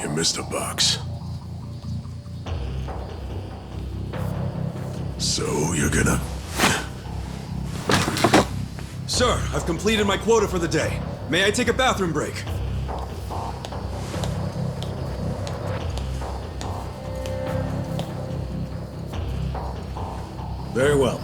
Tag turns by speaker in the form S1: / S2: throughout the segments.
S1: You missed a box. So, you're gonna...
S2: Sir, I've completed my quota for the day. May I take a bathroom break?
S1: Very well.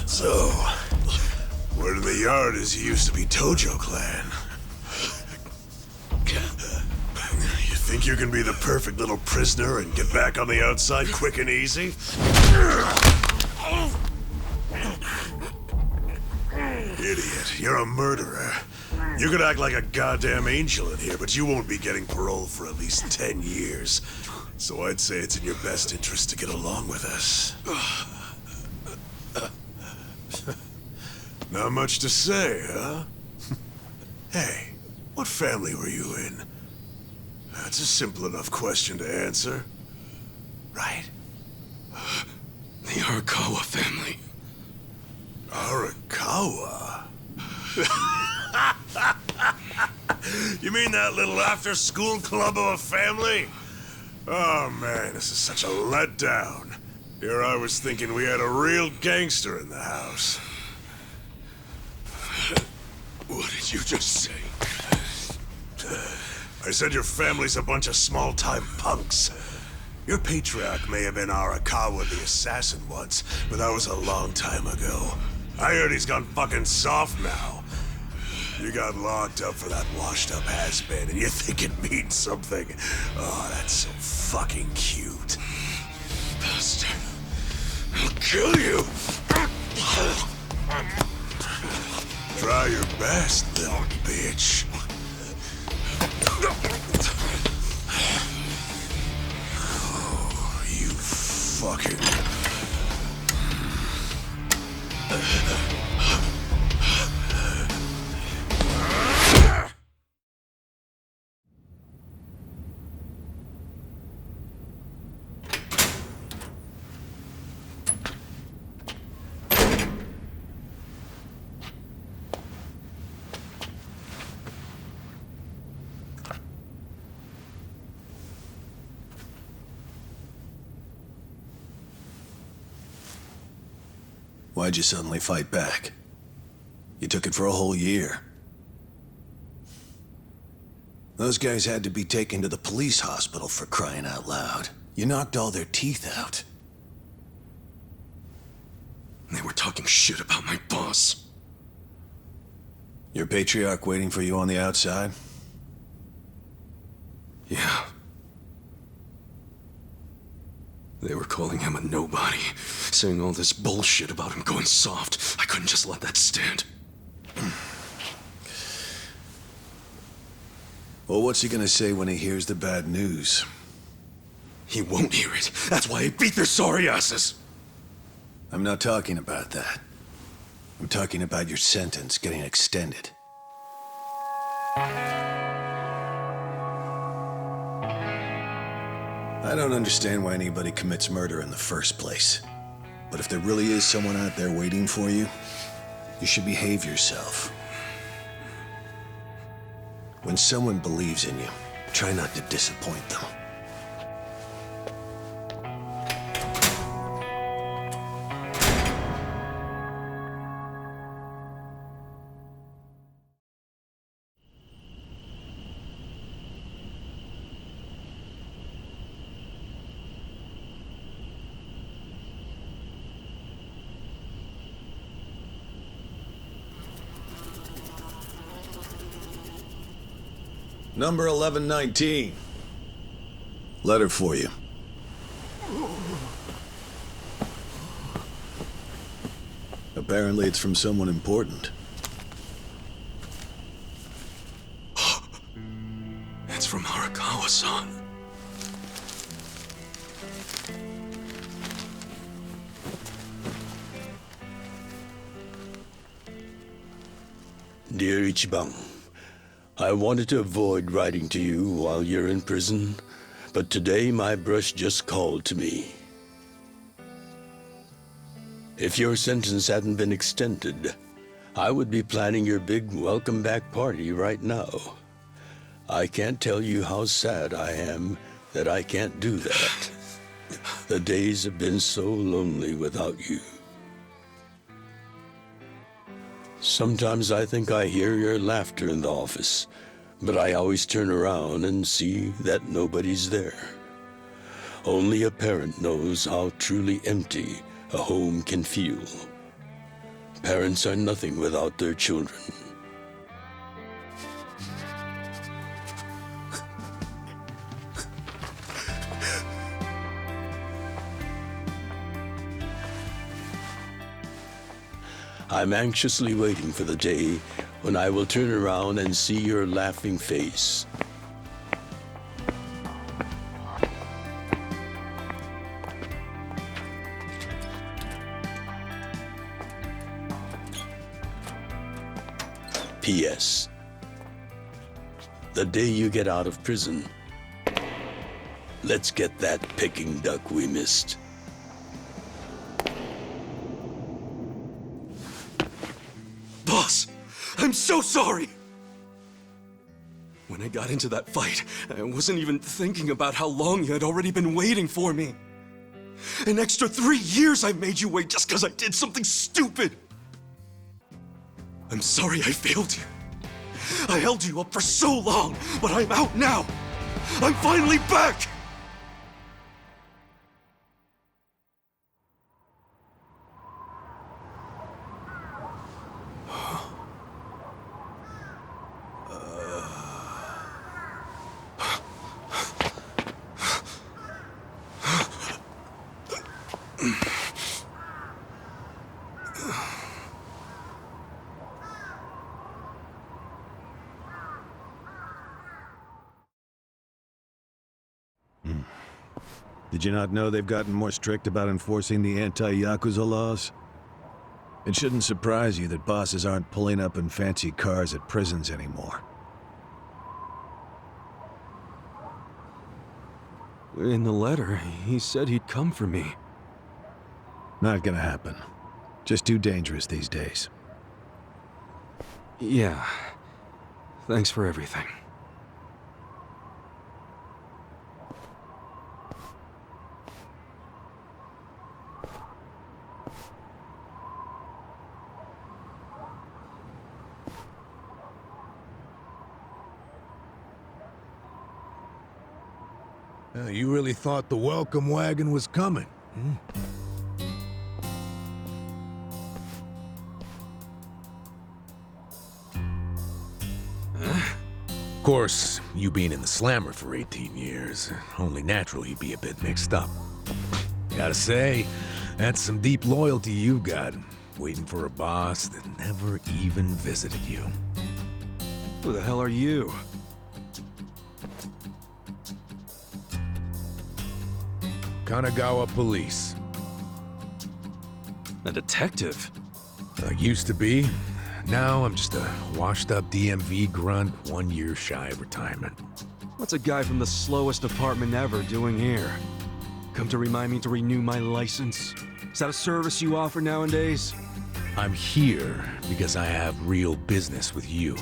S1: So, word in the yard is you used to be Tojo Clan. You think you can be the perfect little prisoner and get back on the outside quick and easy? Idiot, you're a murderer. You could act like a goddamn angel in here, but you won't be getting parole for at least 10 years. So I'd say it's in your best interest to get along with us. Not much to say, huh? Hey, what family were you in? That's a simple enough question to answer. Right?
S3: The ARAKAWA family.
S1: ARAKAWA? You mean that little after-school club of a family? Oh man, this is such a letdown. Here I was thinking we had a real gangster in the house.
S3: What did you just say?
S1: I said your family's a bunch of small-time punks. Your patriarch may have been Arakawa the assassin once, but that was a long time ago. I heard he's gone fucking soft now. You got locked up for that washed-up has-been, and you think it means something. Oh, that's so fucking cute.
S3: Bastard. I'll kill you.
S1: Try your best, little bitch. Oh, you fucking... Why'd you suddenly fight back? You took it for a whole year. Those guys had to be taken to the police hospital for crying out loud. You knocked all their teeth out.
S3: They were talking shit about my boss.
S1: Your patriarch waiting for you on the outside?
S3: Yeah. They were calling him a nobody, saying all this bullshit about him going soft. I couldn't just let that stand.
S1: Well, what's he gonna say when he hears the bad news?
S3: He won't hear it. That's why he beat their sorry asses.
S1: I'm not talking about that. I'm talking about your sentence getting extended. I don't understand why anybody commits murder in the first place. But if there really is someone out there waiting for you, you should behave yourself. When someone believes in you, try not to disappoint them. Number 1119. Letter for you. Apparently it's from someone important.
S4: Dear Ichiban, I wanted to avoid writing to you while you're in prison, but today my brush just called to me. If your sentence hadn't been extended, I would be planning your big welcome back party right now. I can't tell you how sad I am that I can't do that. The days have been so lonely without you. Sometimes I think I hear your laughter in the office, but I always turn around and see that nobody's there. Only a parent knows how truly empty a home can feel. Parents are nothing without their children. I'm anxiously waiting for the day when I will turn around and see your laughing face. P.S. The day you get out of prison, let's get that Peking duck we missed.
S3: Boss, I'm so sorry! When I got into that fight, I wasn't even thinking about how long you had already been waiting for me. An extra 3 years I made you wait just because I did something stupid! I'm sorry I failed you. I held you up for so long, but I'm out now! I'm finally back!
S5: Did you not know they've gotten more strict about enforcing the anti-Yakuza laws? It shouldn't surprise you that bosses aren't pulling up in fancy cars at prisons anymore.
S3: In the letter, he said he'd come for me.
S5: Not gonna happen. Just too dangerous these days.
S3: Yeah. Thanks for everything.
S6: You really thought the welcome wagon was coming? Of course, you being in the slammer for 18 years, only natural you'd be a bit mixed up. Gotta say, that's some deep loyalty you've got, waiting for a boss that never even visited you.
S3: Who the hell are you?
S6: Kanagawa Police.
S3: A detective?
S6: Used to be. Now I'm just a washed-up DMV grunt, 1 year shy of retirement.
S3: What's a guy from the slowest department ever doing here? Come to remind me to renew my license? Is that a service you offer nowadays?
S6: I'm here because I have real business with you.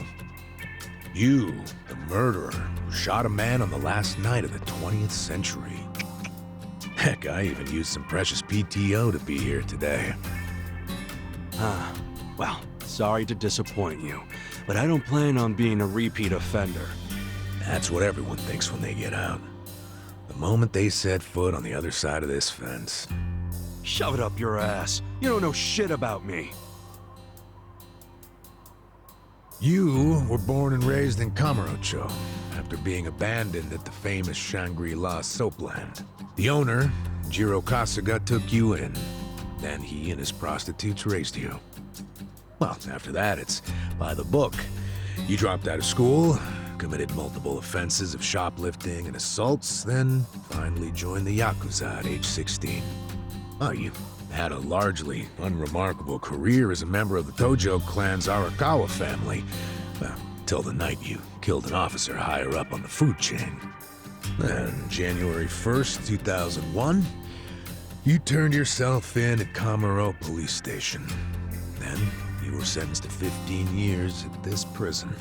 S6: You, the murderer, who shot a man on the last night of the 20th century. Heck, I even used some precious PTO to be here today.
S3: Well, sorry to disappoint you, but I don't plan on being a repeat offender.
S6: That's what everyone thinks when they get out. The moment they set foot on the other side of this fence.
S3: Shove it up your ass. You don't know shit about me.
S6: You were born and raised in Kamurocho, after being abandoned at the famous Shangri-La soapland. The owner, Jiro Kasuga, took you in. Then he and his prostitutes raised you. Well, after that, it's by the book. You dropped out of school, committed multiple offenses of shoplifting and assaults, then finally joined the Yakuza at age 16. Oh, you had a largely unremarkable career as a member of the Tojo clan's ARAKAWA family. Well, till the night you killed an officer higher up on the food chain. Then, January 1st, 2001, you turned yourself in at Kamuro Police Station. Then, you were sentenced to 15 years at this prison.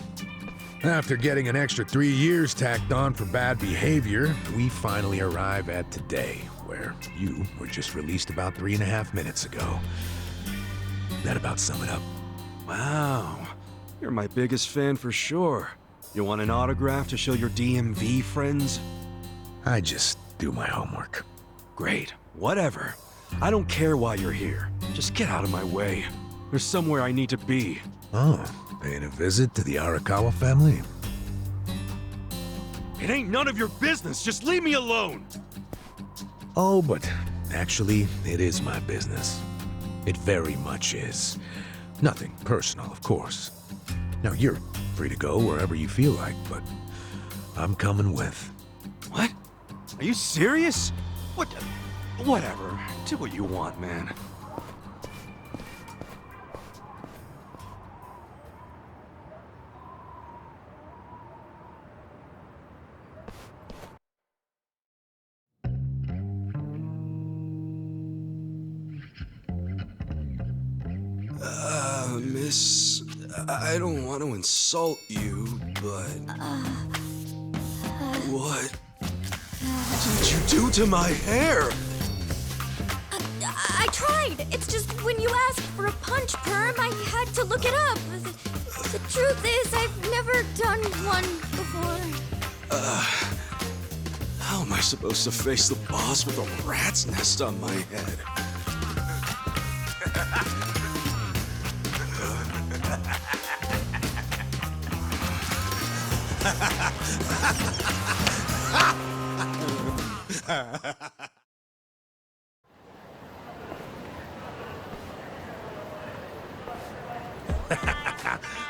S6: After getting an extra 3 years tacked on for bad behavior, we finally arrive at today, where you were just released about 3.5 minutes ago. That about sum it up.
S3: Wow. You're my biggest fan for sure. You want an autograph to show your DMV friends?
S6: I just do my homework.
S3: Great. Whatever. I don't care why you're here. Just get out of my way. There's somewhere I need to be.
S6: Oh, paying a visit to the Arakawa family?
S3: It ain't none of your business. Just leave me alone.
S6: Oh, but actually, it is my business. It very much is. Nothing personal, of course. Now, you're free to go wherever you feel like, but I'm coming with.
S3: What? Are you serious? What? Whatever. Do what you want, man. Miss, I don't want to insult you, but... What did you do to my hair?
S7: I tried. It's just when you asked for a punch perm, I had to look it up. The truth is, I've never done one before.
S3: How am I supposed to face the boss with a rat's nest on my head?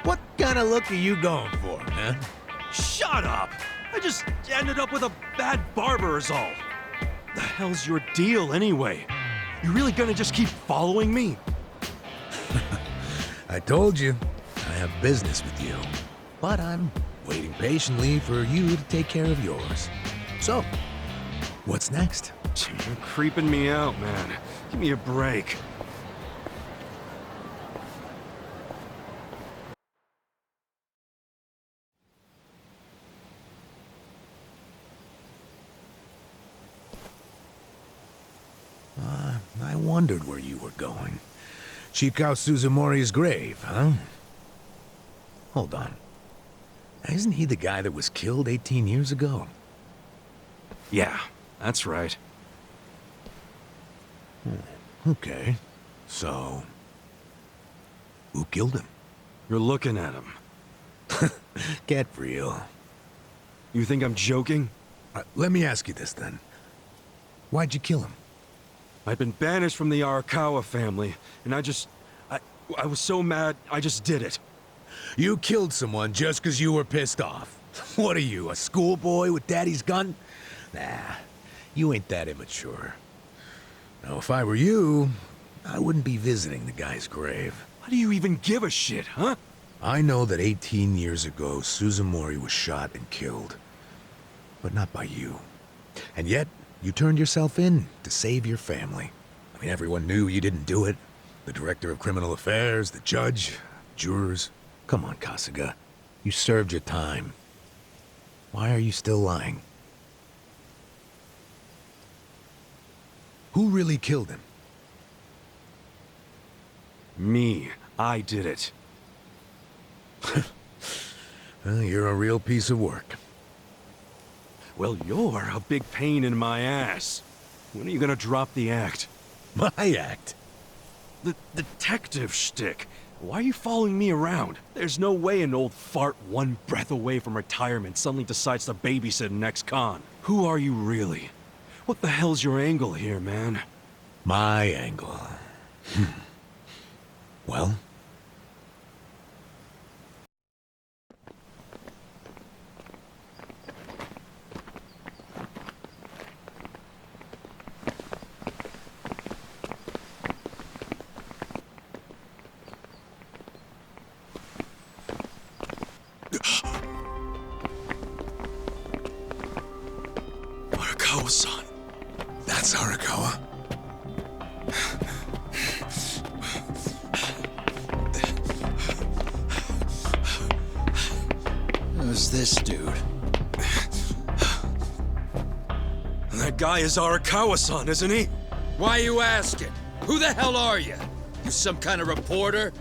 S6: What kind of look are you going for, man?
S3: Shut up! I just ended up with a bad barber is all. The hell's your deal anyway? You really gonna just keep following me?
S6: I told you, I have business with you. But I'm waiting patiently for you to take care of yours. So, what's next?
S3: You're creeping me out, man. Give me a break.
S6: I wondered where you were going. Chikao Suzumori's grave, huh? Hold on. Isn't he the guy that was killed 18 years ago?
S3: Yeah, that's right.
S6: Okay. So, who killed him?
S3: You're looking at him.
S6: Get real.
S3: You think I'm joking?
S6: Let me ask you this then. Why'd you kill him?
S3: I've been banished from the Arakawa family, and I was so mad, I just did it.
S6: You killed someone just because you were pissed off. What are you, a schoolboy with daddy's gun? Nah, you ain't that immature. Now, if I were you, I wouldn't be visiting the guy's grave.
S3: Why do you even give a shit, huh?
S6: I know that 18 years ago, Suzumori was shot and killed. But not by you. And yet, you turned yourself in to save your family. I mean, everyone knew you didn't do it. The director of criminal affairs, the judge, jurors. Come on, Kasuga. You served your time. Why are you still lying? Who really killed him?
S3: Me. I did it.
S6: Well, you're a real piece of work.
S3: Well, you're a big pain in my ass. When are you gonna drop the act?
S6: My act?
S3: The detective shtick. Why are you following me around? There's no way an old fart one breath away from retirement suddenly decides to babysit an ex-con. Who are you really? What the hell's your angle here, man?
S6: My angle. Well?
S3: Arakawa-san.
S6: That's Arakawa.
S8: Who's this dude?
S3: That guy is Arakawa-san, isn't he?
S8: Why you asking? Who the hell are you? You some kind of reporter?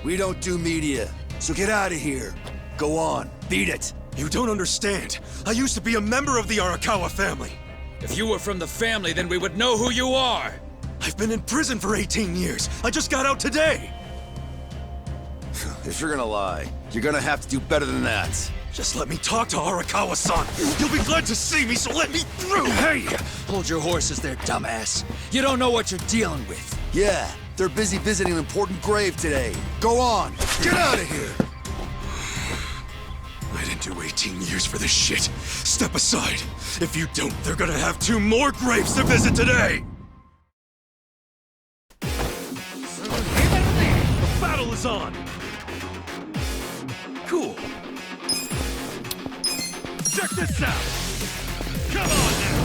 S9: We don't do media, so get out of here. Go on, beat it.
S3: You don't understand. I used to be a member of the Arakawa family.
S8: If you were from the family, then we would know who you are.
S3: I've been in prison for 18 years. I just got out today.
S9: If you're gonna lie, you're gonna have to do better than that.
S3: Just let me talk to Arakawa-san. He'll be glad to see me, so let me through.
S8: Hey! Hold your horses there, dumbass. You don't know what you're dealing with.
S9: Yeah, they're busy visiting an important grave today. Go on, get out of here.
S3: I didn't do 18 years for this shit. Step aside. If you don't, they're gonna have 2 more graves to visit today. The battle is on. Cool. Check this out! Come on now!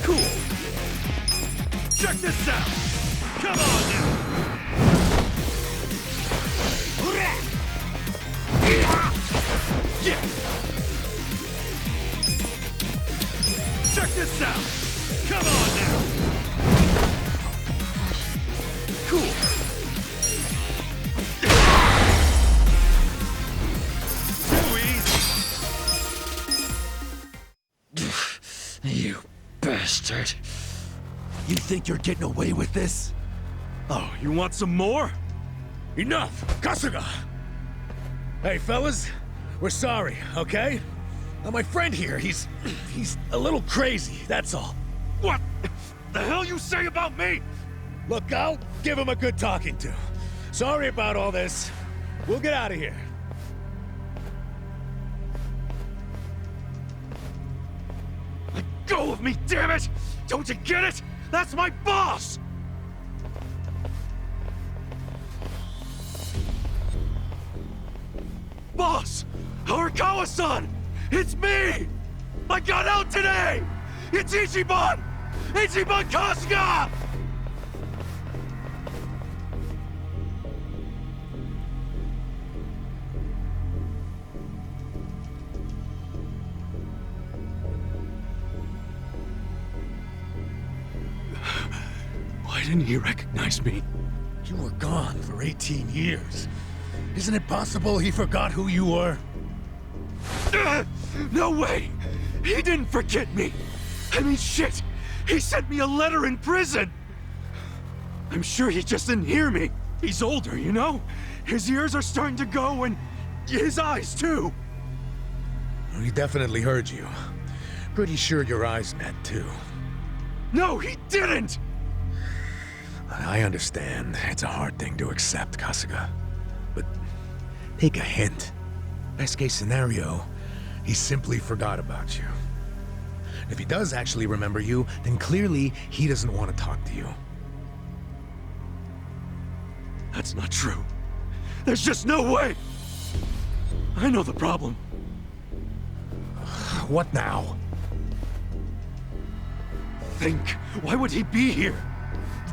S3: Cool! Check this out! Come on now! Yeah! Check this out! Come on now! Cool! Too easy! You bastard! You think you're getting away with this? Oh, you want some more?
S6: Enough! Kasuga! Hey, fellas, we're sorry, okay? My friend here, he's a little crazy, that's all.
S3: What the hell you say about me?
S6: Look, I'll give him a good talking to. Sorry about all this. We'll get out of here.
S3: Let go of me, damn it! Don't you get it? That's my boss! Boss! Arakawa-san! It's me! I got out today! It's Ichiban! Ichiban Kasuga! Why didn't he recognize me?
S6: You were gone for 18 years. Isn't it possible he forgot who you were?
S3: No way! He didn't forget me! I mean, shit! He sent me a letter in prison! I'm sure he just didn't hear me. He's older, you know? His ears are starting to go, and his eyes, too.
S6: He definitely heard you. Pretty sure your eyes met, too.
S3: No, he didn't!
S6: I understand. It's a hard thing to accept, Kasuga. But take a hint. Best case scenario, he simply forgot about you. If he does actually remember you, then clearly he doesn't want to talk to you.
S3: That's not true. There's just no way! I know the problem.
S6: What now?
S3: Think. Why would he be here?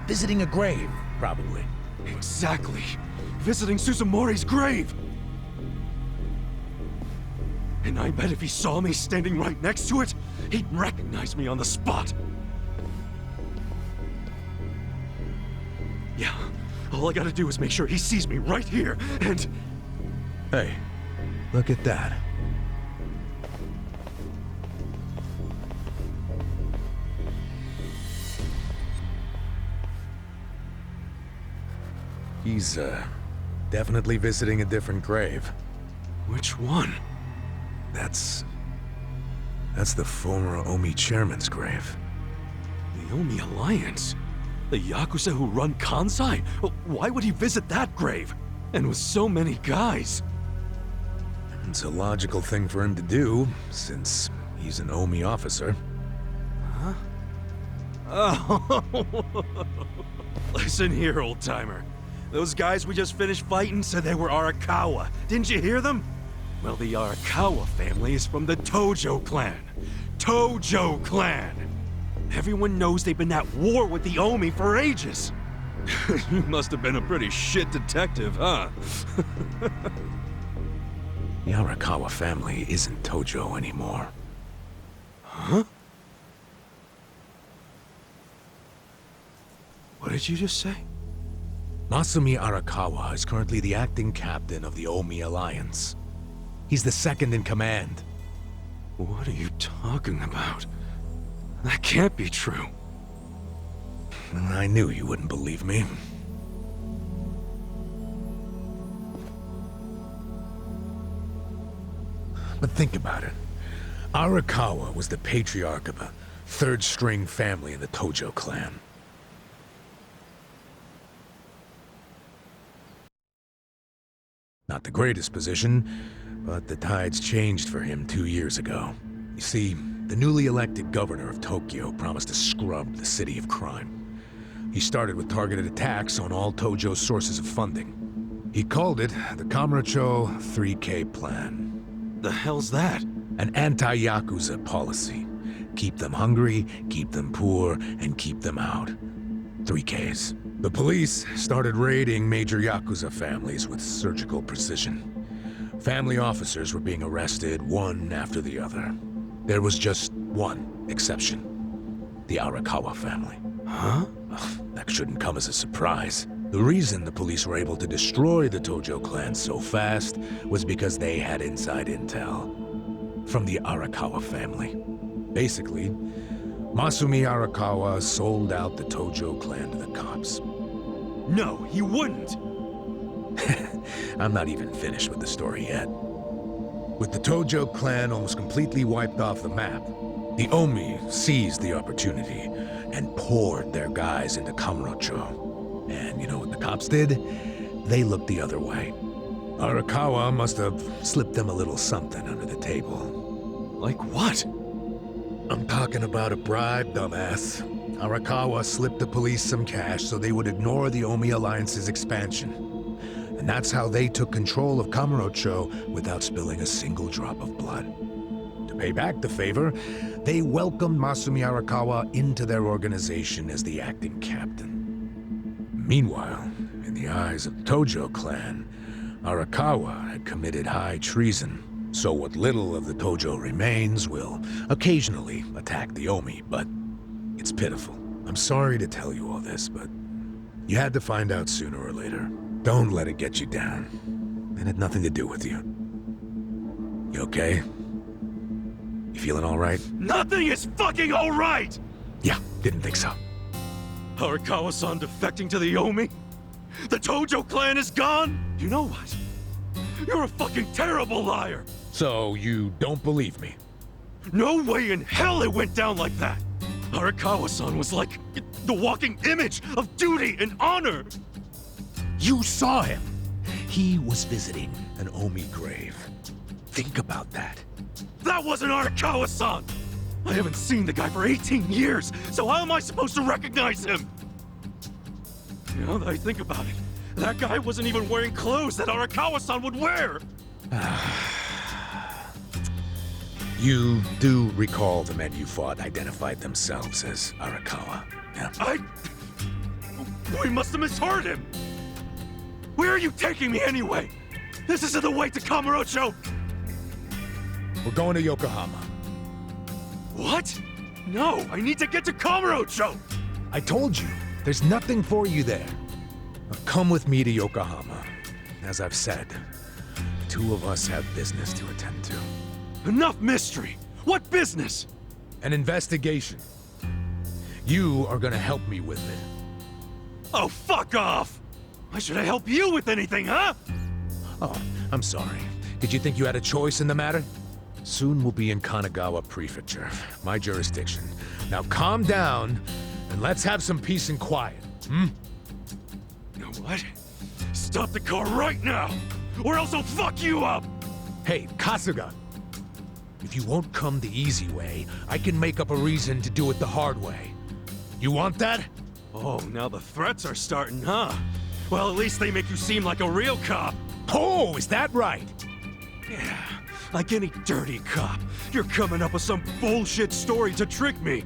S6: Visiting a grave, probably.
S3: Exactly. Visiting Suzumori's grave. And I bet if he saw me standing right next to it, he'd recognize me on the spot. Yeah, all I gotta do is make sure he sees me right here, and...
S6: Hey, look at that. He's, definitely visiting a different grave.
S3: Which one?
S6: That's the former Omi chairman's grave.
S3: The Omi Alliance? The Yakuza who run Kansai? Why would he visit that grave? And with so many guys?
S6: It's a logical thing for him to do, since He's an Omi officer.
S3: Huh? Oh. Listen here, old-timer. Those guys we just finished fighting said they were Arakawa. Didn't you hear them? Well, the Arakawa family is from the Tojo clan. Tojo clan! Everyone knows they've been at war with the Omi for ages. You must have been a pretty shit detective, huh?
S6: The Arakawa family isn't Tojo anymore.
S3: Huh? What did you just say?
S6: Masumi Arakawa is currently the acting captain of the Omi Alliance. He's the second in command.
S3: What are you talking about? That can't be true.
S6: I knew you wouldn't believe me. But think about it. Arakawa was the patriarch of a third-string family in the Tojo clan. Not the greatest position, but the tides changed for him 2 years ago. You see, the newly elected governor of Tokyo promised to scrub the city of crime. He started with targeted attacks on all Tojo's sources of funding. He called it the Kamurocho 3K Plan.
S3: The hell's that?
S6: An anti-Yakuza policy. Keep them hungry, keep them poor, and keep them out. 3Ks. The police started raiding major Yakuza families with surgical precision. Family officers were being arrested one after the other. There was just one exception. The Arakawa family.
S3: Huh?
S6: That shouldn't come as a surprise. The reason the police were able to destroy the Tojo clan so fast was because they had inside intel from the Arakawa family. Basically, Masumi Arakawa sold out the Tojo clan to the cops.
S3: No, he wouldn't!
S6: I'm not even finished with the story yet. With the Tojo clan almost completely wiped off the map, the Omi seized the opportunity and poured their guys into Kamurocho. And you know what the cops did? They looked the other way. Arakawa must have slipped them a little something under the table.
S3: Like what?
S6: I'm talking about a bribe, dumbass. Arakawa slipped the police some cash so they would ignore the Omi Alliance's expansion. And that's how they took control of Kamurocho without spilling a single drop of blood. To pay back the favor, they welcomed Masumi Arakawa into their organization as the acting captain. Meanwhile, in the eyes of the Tojo clan, Arakawa had committed high treason. So what little of the Tojo remains will occasionally attack the Omi, but it's pitiful. I'm sorry to tell you all this, but you had to find out sooner or later. Don't let it get you down. It had nothing to do with you. You okay? You feeling all right?
S3: Nothing is fucking all right!
S6: Yeah, didn't think so.
S3: Arakawa-san defecting to the Omi? The Tojo clan is gone? You know what? You're a fucking terrible liar!
S6: So you don't believe me?
S3: No way in hell it went down like that! Arakawa-san was like the walking image of duty and honor!
S6: You saw him! He was visiting an Omi grave. Think about that.
S3: That wasn't Arakawa-san! I haven't seen the guy for 18 years, so how am I supposed to recognize him? Now that I think about it, that guy wasn't even wearing clothes that Arakawa-san would wear!
S6: You do recall the men you fought identified themselves as Arakawa, yeah?
S3: We must have misheard him! Where are you taking me anyway? This isn't the way to Kamurocho!
S6: We're going to Yokohama.
S3: What? No, I need to get to Kamurocho!
S6: I told you, there's nothing for you there. Now come with me to Yokohama. As I've said, the two of us have business to attend to.
S3: Enough mystery! What business?
S6: An investigation. You are gonna help me with it.
S3: Oh, fuck off! Why should I help you with anything, huh?
S6: Oh, I'm sorry. Did you think you had a choice in the matter? Soon we'll be in Kanagawa Prefecture, my jurisdiction. Now calm down, and let's have some peace and quiet, hmm?
S3: You know what? Stop the car right now, or else I'll fuck you up!
S6: Hey, Kasuga! If you won't come the easy way, I can make up a reason to do it the hard way. You want that?
S3: Oh, now the threats are starting, huh? Well, at least they make you seem like a real cop.
S6: Oh, is that right?
S3: Yeah, like any dirty cop. You're coming up with some bullshit story to trick me.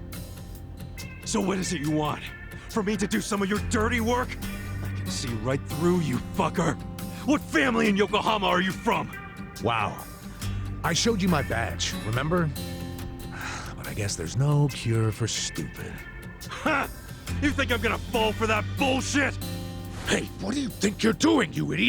S3: So what is it you want? For me to do some of your dirty work? I can see right through you, fucker. What family in Yokohama are you from?
S6: Wow. I showed you my badge, remember? But I guess there's no cure for stupid.
S3: Ha! You think I'm gonna fall for that bullshit?
S6: Hey, what do you think you're doing, you idiot?